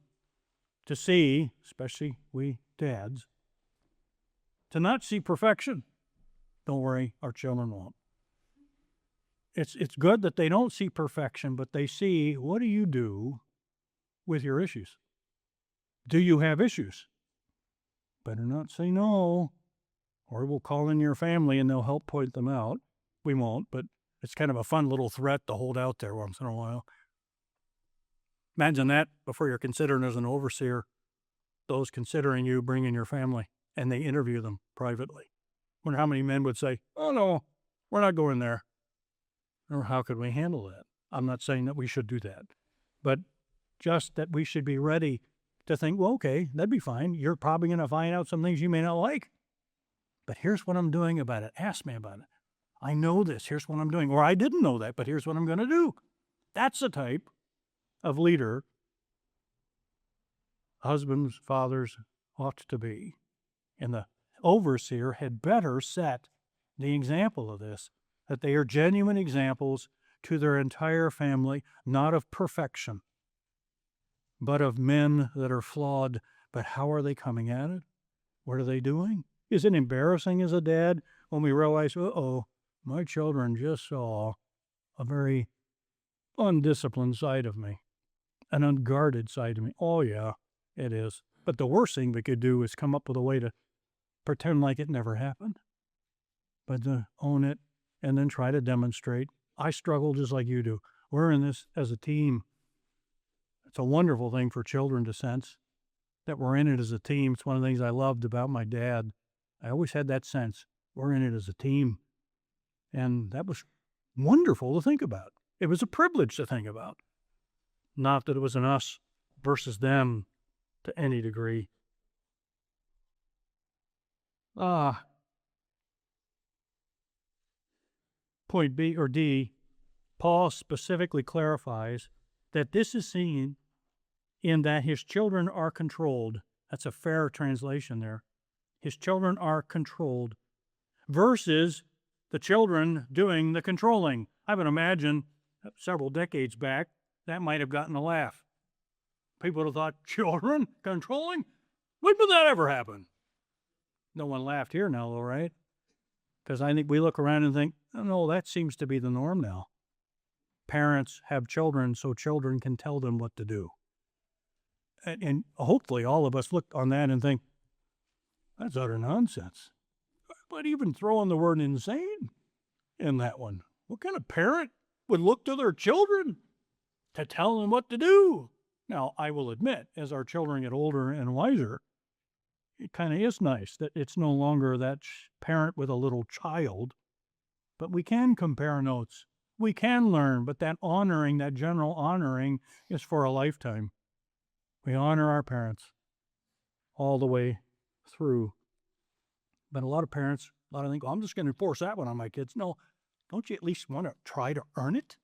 to see, especially we dads, to not see perfection. Don't worry, our children won't. It's good that they don't see perfection, but they see, what do you do with your issues? Do you have issues? Better not say no, or we'll call in your family and they'll help point them out. We won't, but it's kind of a fun little threat to hold out there once in a while. Imagine that before you're considered as an overseer. Those considering you bring in your family and they interview them privately. Wonder how many men would say, oh no, we're not going there. Or how could we handle that? I'm not saying that we should do that, but just that we should be ready to think, well, okay, that'd be fine. You're probably going to find out some things you may not like, but here's what I'm doing about it. Ask me about it. I know this. Here's what I'm doing. Or I didn't know that, but here's what I'm going to do. That's the type of leader husbands, fathers ought to be. And the overseer had better set the example of this, that they are genuine examples to their entire family, not of perfection, but of men that are flawed. But how are they coming at it? What are they doing? Is it embarrassing as a dad when we realize, my children just saw a very undisciplined side of me, an unguarded side of me? Oh, yeah, it is. But the worst thing we could do is come up with a way to pretend like it never happened, but to own it and then try to demonstrate. I struggle just like you do. We're in this as a team. It's a wonderful thing for children to sense that we're in it as a team. It's one of the things I loved about my dad. I always had that sense. We're in it as a team. And that was wonderful to think about. It was a privilege to think about. Not that it was an us versus them to any degree. Point B or D, Paul specifically clarifies that this is seen in that his children are controlled. That's a fair translation there. His children are controlled versus the children doing the controlling. I would imagine several decades back, that might have gotten a laugh. People would have thought, children controlling? When did that ever happen? No one laughed here now, though, right? Because I think we look around and think, oh, no, that seems to be the norm now. Parents have children so children can tell them what to do. And hopefully all of us look on that and think, that's utter nonsense. But even throw in the word insane in that one. What kind of parent would look to their children to tell them what to do? Now, I will admit, as our children get older and wiser, it kind of is nice that it's no longer that parent with a little child, but we can compare notes. We can learn, but that honoring, that general honoring, is for a lifetime. We honor our parents all the way through. But a lot of parents, a lot of think, oh, I'm just going to force that one on my kids. No, don't you at least want to try to earn it?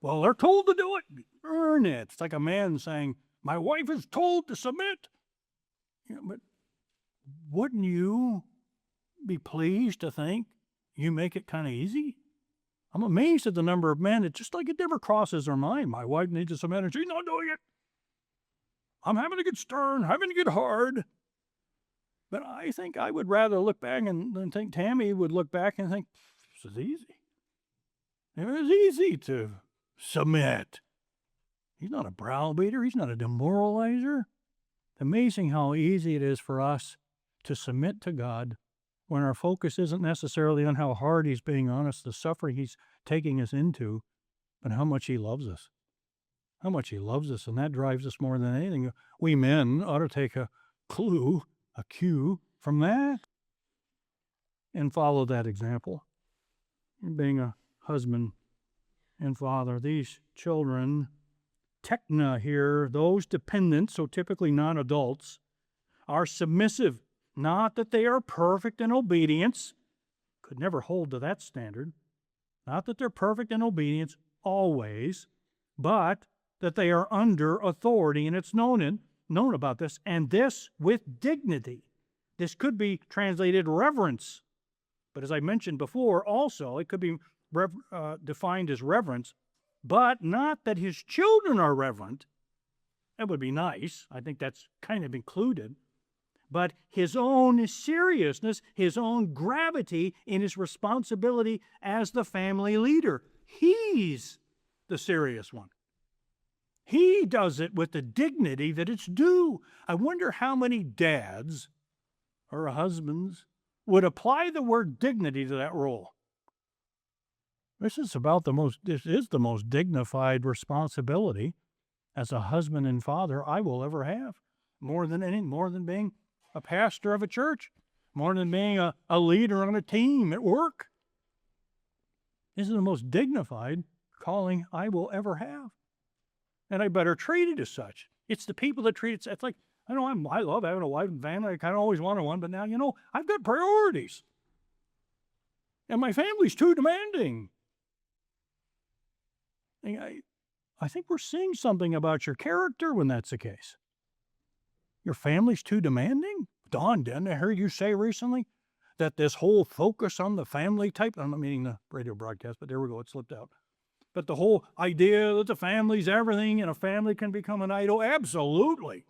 Well, they're told to do it. Earn it. It's like a man saying, my wife is told to submit. But wouldn't you be pleased to think you make it kind of easy? I'm amazed at the number of men. It's just like it never crosses their mind. My wife needs to submit and she's not doing it. I'm having to get stern, having to get hard. But I think I would rather look back and think Tammy would look back and think, this is easy. It was easy to submit. He's not a browbeater. He's not a demoralizer. It's amazing how easy it is for us to submit to God when our focus isn't necessarily on how hard he's being on us, the suffering he's taking us into, but how much he loves us. How much he loves us, and that drives us more than anything. We men ought to take a cue from that and follow that example. Being a husband and father, these children, tekna here, those dependents, so typically non-adults, are submissive. Not that they are perfect in obedience, could never hold to that standard. Not that they're perfect in obedience always, but that they are under authority, and it's known about this, and this with dignity. This could be translated reverence, but as I mentioned before, also it could be defined as reverence, but not that his children are reverent. That would be nice. I think that's kind of included. But his own seriousness, his own gravity in his responsibility as the family leader. He's the serious one. He does it with the dignity that it's due. I wonder how many dads or husbands would apply the word dignity to that role. This is the most dignified responsibility as a husband and father I will ever have. More than being a pastor of a church, more than being a leader on a team at work. This is the most dignified calling I will ever have. And I better treat it as such. It's the people that treat it. It's like, I love having a wife and family. I kind of always wanted one, but now, I've got priorities. And my family's too demanding. And I think we're seeing something about your character when that's the case. Your family's too demanding? Don, didn't I hear you say recently that this whole focus on the family type, I'm not meaning the radio broadcast, but there we go, it slipped out. But the whole idea that the family's everything and a family can become an idol, absolutely.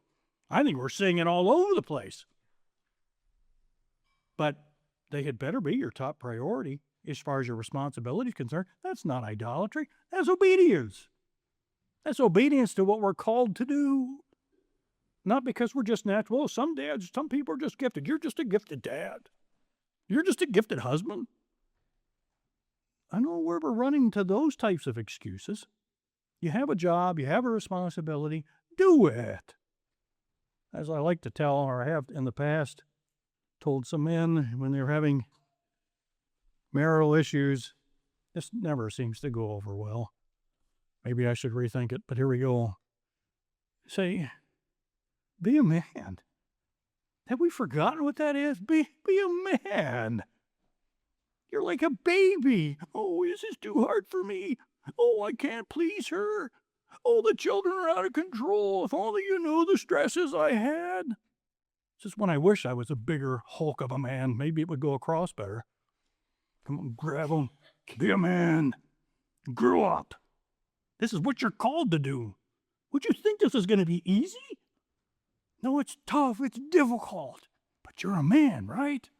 I think we're seeing it all over the place. But they had better be your top priority as far as your responsibility is concerned. That's not idolatry. That's obedience. That's obedience to what we're called to do. Not because we're just natural. Well, some people are just gifted. You're just a gifted dad. You're just a gifted husband. I know where we're running to those types of excuses. You have a job, you have a responsibility, do it. As I like to tell, or I have in the past told some men when they're having marital issues, this never seems to go over well. Maybe I should rethink it, but here we go. Say, be a man. Have we forgotten what that is? Be a man. You're like a baby. Oh, this is too hard for me. Oh, I can't please her. Oh, the children are out of control. If only you knew the stresses I had. This is when I wish I was a bigger hulk of a man. Maybe it would go across better. Come on, grab him. Be a man. Grow up. This is what you're called to do. Would you think this is going to be easy? No, it's tough. It's difficult. But you're a man, right?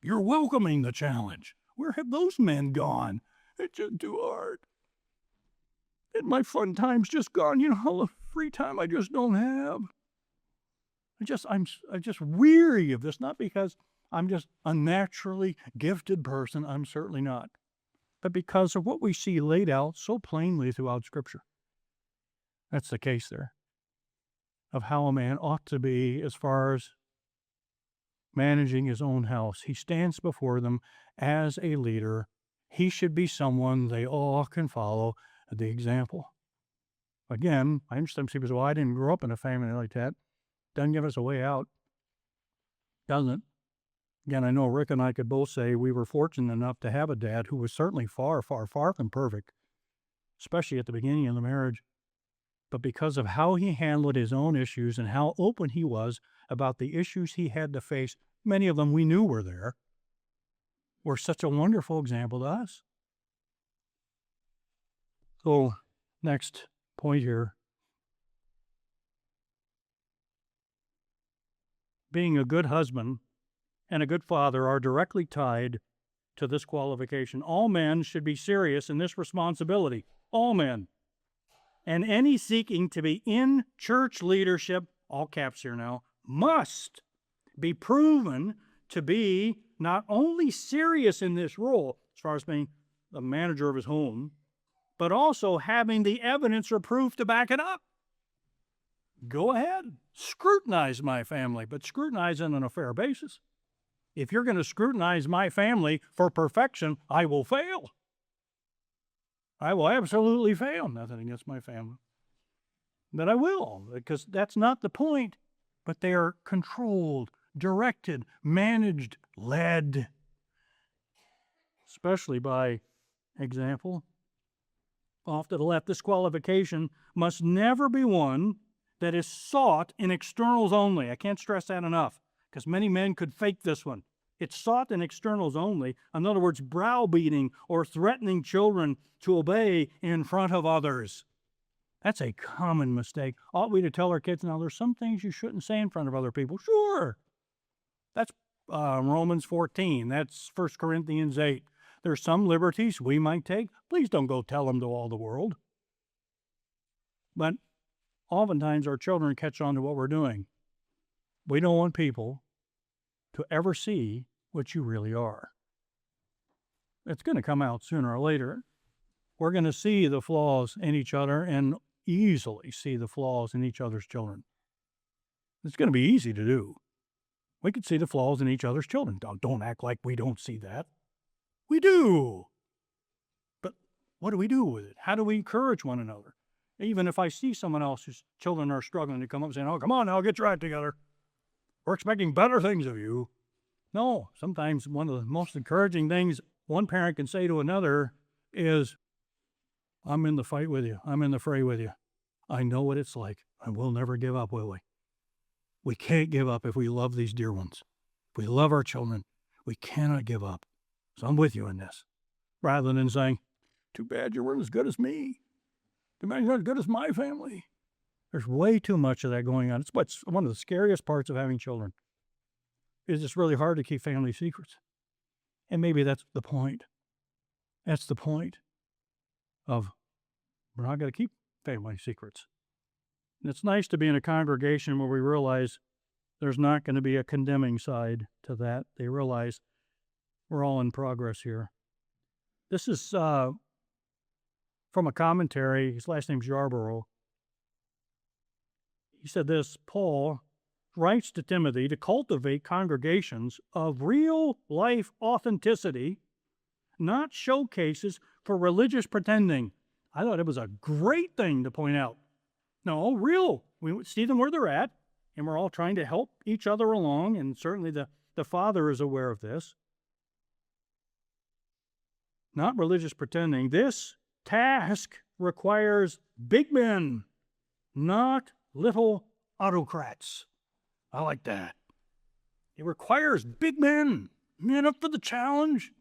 You're welcoming the challenge. Where have those men gone? It's just too hard. And my fun time's just gone. All the free time I just don't have. I'm just weary of this, not because I'm just a naturally gifted person. I'm certainly not. But because of what we see laid out so plainly throughout Scripture. That's the case there. Of how a man ought to be as far as managing his own house. He stands before them as a leader. He should be someone they all can follow the example. Again, I understand people say, well, I didn't grow up in a family like that. Doesn't give us a way out. Doesn't. Again, I know Rick and I could both say we were fortunate enough to have a dad who was certainly far, far, far from perfect, especially at the beginning of the marriage. But because of how he handled his own issues and how open he was about the issues he had to face, many of them we knew were there, were such a wonderful example to us. So, next point here. Being a good husband and a good father are directly tied to this qualification. All men should be serious in this responsibility. All men. And any seeking to be in church leadership, all caps here now, must be proven to be not only serious in this role, as far as being the manager of his home, but also having the evidence or proof to back it up. Go ahead, scrutinize my family, but scrutinize it on a fair basis. If you're going to scrutinize my family for perfection, I will fail. I will absolutely fail. Nothing against my family. But I will, because that's not the point. But they are controlled, directed, managed, led, especially by example. Off to the left, this qualification must never be one that is sought in externals only. I can't stress that enough, because many men could fake this one. It's sought in externals only. In other words, browbeating or threatening children to obey in front of others. That's a common mistake. Ought we to tell our kids, now there's some things you shouldn't say in front of other people? Sure. That's Romans 14. That's 1 Corinthians 8. There's some liberties we might take. Please don't go tell them to all the world. But oftentimes our children catch on to what we're doing. We don't want people to ever see what you really are. It's going to come out sooner or later. We're going to see the flaws in each other and easily see the flaws in each other's children. It's going to be easy to do. We could see the flaws in each other's children. Don't act like we don't see that. We do. But what do we do with it? How do we encourage one another? Even if I see someone else whose children are struggling to come up and saying, oh, come on now, get your act together. We're expecting better things of you. No, sometimes one of the most encouraging things one parent can say to another is, I'm in the fight with you. I'm in the fray with you. I know what it's like, and we'll never give up, will we? We can't give up if we love these dear ones. If we love our children, we cannot give up. So I'm with you in this. Rather than saying, too bad you weren't as good as me. Too bad you're not as good as my family. There's way too much of that going on. It's what's one of the scariest parts of having children. It's really hard to keep family secrets. And maybe that's the point. That's the point of we're not going to keep family secrets. And it's nice to be in a congregation where we realize there's not going to be a condemning side to that. They realize we're all in progress here. This is from a commentary. His last name's Yarborough. He said this, Paul writes to Timothy to cultivate congregations of real life authenticity, not showcases for religious pretending. I thought it was a great thing to point out. No, real. We see them where they're at, and we're all trying to help each other along, and certainly the Father is aware of this. Not religious pretending. This task requires big men, not little autocrats. I like that. It requires big men up for the challenge.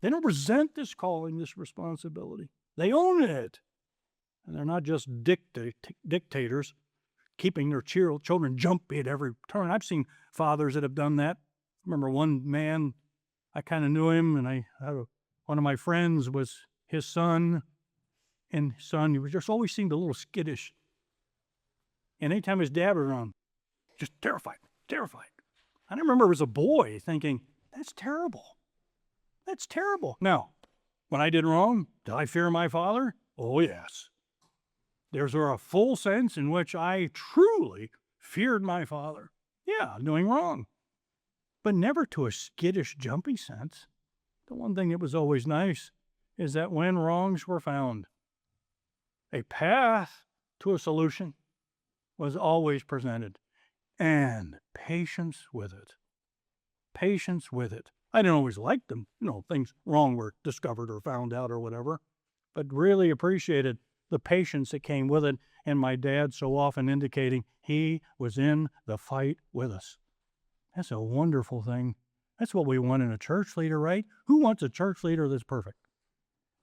They don't resent this calling, this responsibility. They own it. And they're not just dictators keeping their children jumpy at every turn. I've seen fathers that have done that. I remember one man, I kind of knew him, and one of my friends was his son, and his son, he was just always seemed a little skittish. And anytime his dad was around, just terrified. I remember as a boy thinking, that's terrible. That's terrible. Now, when I did wrong, did I fear my father? Oh, yes. There's a full sense in which I truly feared my father. Yeah, doing wrong. but never to a skittish, jumpy sense. The one thing that was always nice is that when wrongs were found, a path to a solution was always presented, and patience with it. Patience with it. I didn't always like them, things wrong were discovered or found out or whatever, but really appreciated the patience that came with it, and my dad so often indicating he was in the fight with us. That's a wonderful thing. That's what we want in a church leader, right? Who wants a church leader that's perfect?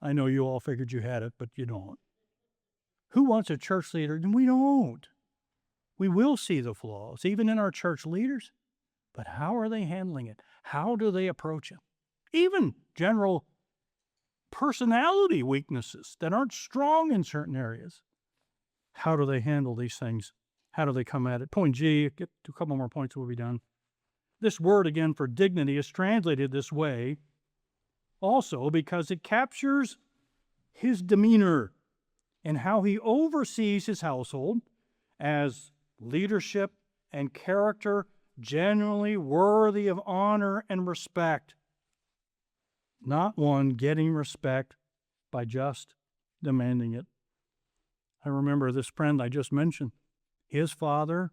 I know you all figured you had it, but you don't. Who wants a church leader? We don't. We will see the flaws, even in our church leaders. But how are they handling it? How do they approach it? Even general personality weaknesses that aren't strong in certain areas. How do they handle these things? How do they come at it? Point G, get to a couple more points, we'll be done. This word again for dignity is translated this way also because it captures his demeanor and how he oversees his household as leadership and character genuinely worthy of honor and respect. Not one getting respect by just demanding it. I remember this friend I just mentioned, his father,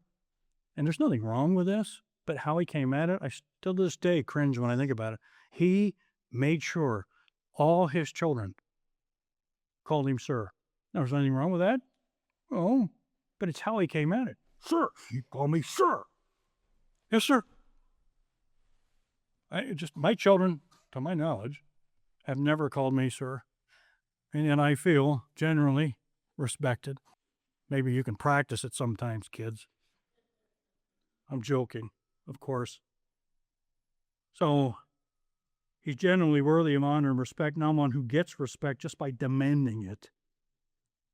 and there's nothing wrong with this, but how he came at it, I still to this day cringe when I think about it. He made sure all his children called him sir. Now, there's nothing wrong with that. Oh, but it's how he came at it. Sir, you call me sir. Yes, sir. My children, to my knowledge, have never called me sir. And I feel generally respected. Maybe you can practice it sometimes, kids. I'm joking, of course. So, he's generally worthy of honor and respect, not one who gets respect just by demanding it.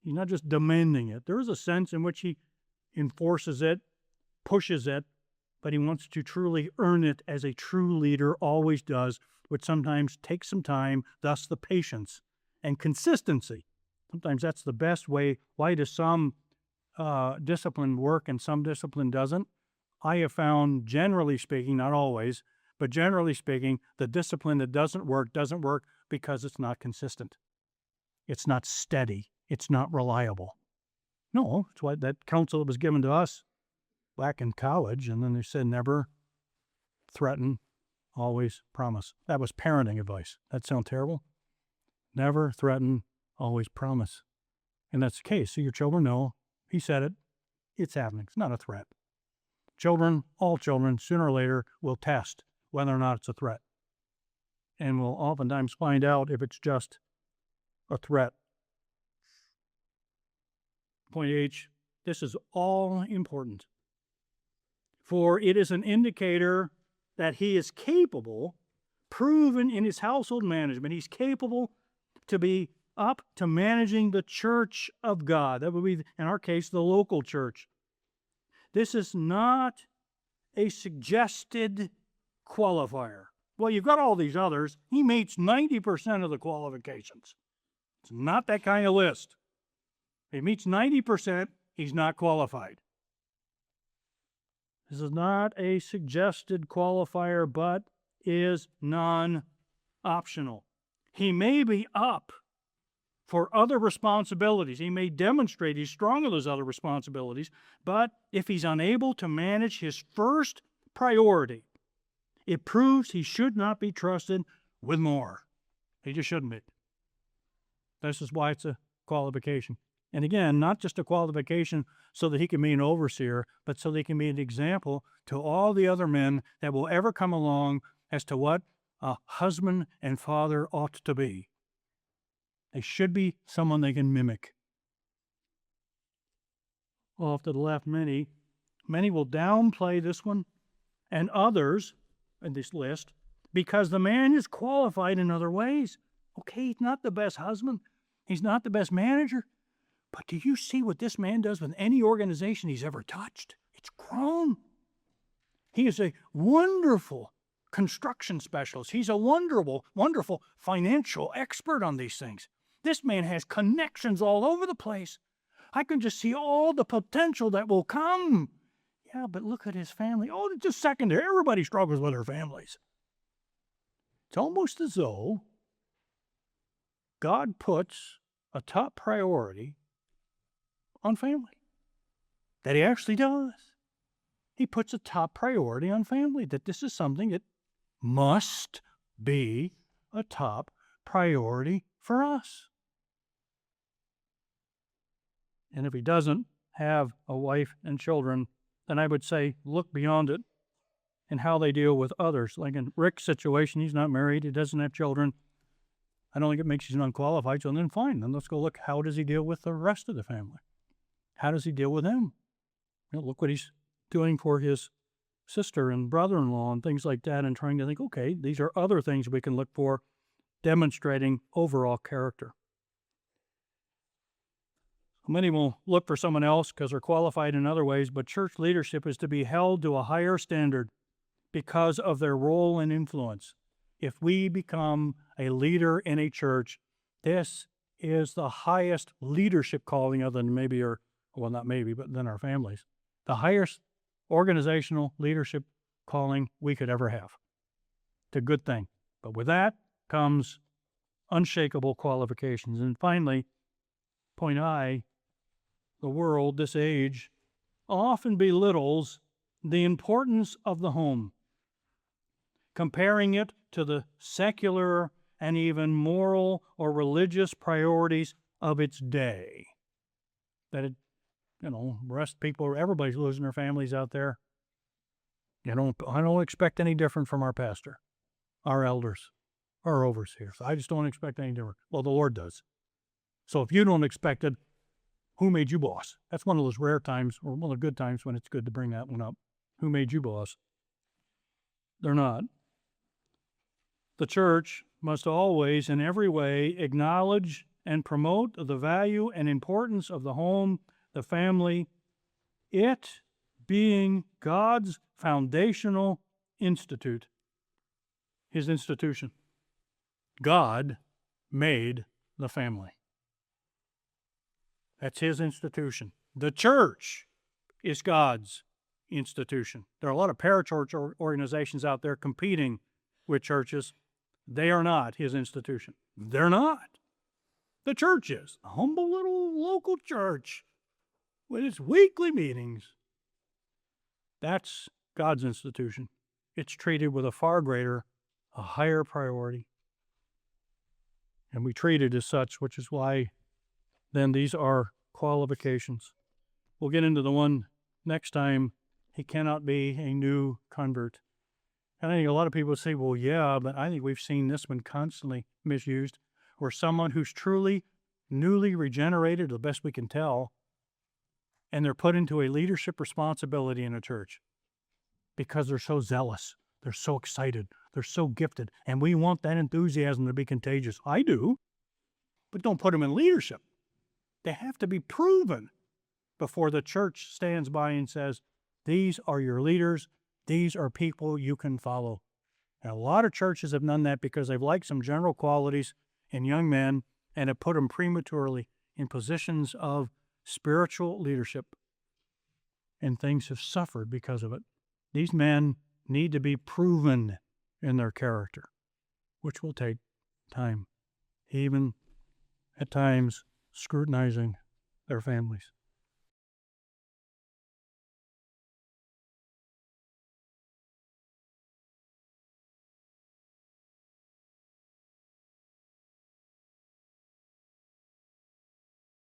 He's not just demanding it. There is a sense in which he enforces it, pushes it, but he wants to truly earn it as a true leader always does, which sometimes takes some time, thus the patience and consistency. Sometimes that's the best way. Why does some discipline work and some discipline doesn't? I have found, generally speaking, not always, but generally speaking, the discipline that doesn't work because it's not consistent. It's not steady. It's not reliable. No, it's why that counsel that was given to us back in college, and then they said never threaten, always promise. That was parenting advice. That sound terrible? Never threaten, always promise. And that's the case. So your children know, he said it, it's happening. It's not a threat. Children, all children, sooner or later will test whether or not it's a threat. And will oftentimes find out if it's just a threat. Point H, this is all important. For it is an indicator that he is capable, proven in his household management, he's capable to be up to managing the church of God. That would be, in our case, the local church. This is not a suggested qualifier. Well, you've got all these others. He meets 90% of the qualifications. It's not that kind of list. If he meets 90%, he's not qualified. This is not a suggested qualifier, but is non-optional. He may be up for other responsibilities. He may demonstrate he's strong in those other responsibilities, but if he's unable to manage his first priority, it proves he should not be trusted with more. He just shouldn't be. This is why it's a qualification. And again, not just a qualification so that he can be an overseer, but so that he can be an example to all the other men that will ever come along as to what a husband and father ought to be. They should be someone they can mimic. Off to the left, many will downplay this one and others in this list because the man is qualified in other ways. Okay, he's not the best husband. He's not the best manager. But do you see what this man does with any organization he's ever touched? It's grown. He is a wonderful construction specialist. He's a wonderful financial expert on these things. This man has connections all over the place. I can just see all the potential that will come. Yeah, but look at his family. Oh, it's just secondary. Everybody struggles with their families. It's almost as though God puts a top priority on family. That he actually does. He puts a top priority on family, that this is something that must be a top priority for us. And if he doesn't have a wife and children, then I would say look beyond it and how they deal with others. Like in Rick's situation, he's not married, he doesn't have children. I don't think it makes him unqualified, so then fine. Then let's go look, how does he deal with the rest of the family? How does he deal with them? Look what he's doing for his sister and brother-in-law and things like that, and trying to think, okay, these are other things we can look for demonstrating overall character. Many will look for someone else because they're qualified in other ways, but church leadership is to be held to a higher standard because of their role and influence. If we become a leader in a church, this is the highest leadership calling other than maybe not maybe, but than our families. The highest organizational leadership calling we could ever have. It's a good thing. But with that comes unshakable qualifications. And finally, point I, the world, this age, often belittles the importance of the home, comparing it to the secular and even moral or religious priorities of its day. That it, rest people, everybody's losing their families out there. I don't expect any different from our pastor, our elders, our overseers. I just don't expect any different. Well, the Lord does. So if you don't expect it, who made you boss? That's one of those rare times, or one of the good times when it's good to bring that one up. Who made you boss? They're not. The church must always, in every way, acknowledge and promote the value and importance of the home, the family, it being God's foundational institute, his institution. God made the family. That's his institution. The church is God's institution. There are a lot of parachurch organizations out there competing with churches. They are not his institution. They're not. The church is. A humble little local church with its weekly meetings. That's God's institution. It's treated with a far greater, a higher priority. And we treat it as such, which is why then these are qualifications. We'll get into the one next time. He cannot be a new convert. And I think a lot of people say, well, yeah, but I think we've seen this one constantly misused, where someone who's truly newly regenerated, the best we can tell, and they're put into a leadership responsibility in a church because they're so zealous, they're so excited, they're so gifted, and we want that enthusiasm to be contagious. I do, but don't put them in leadership. They have to be proven before the church stands by and says, these are your leaders, these are people you can follow. And a lot of churches have done that because they've liked some general qualities in young men and have put them prematurely in positions of spiritual leadership. And things have suffered because of it. These men need to be proven in their character, which will take time, even at times scrutinizing their families.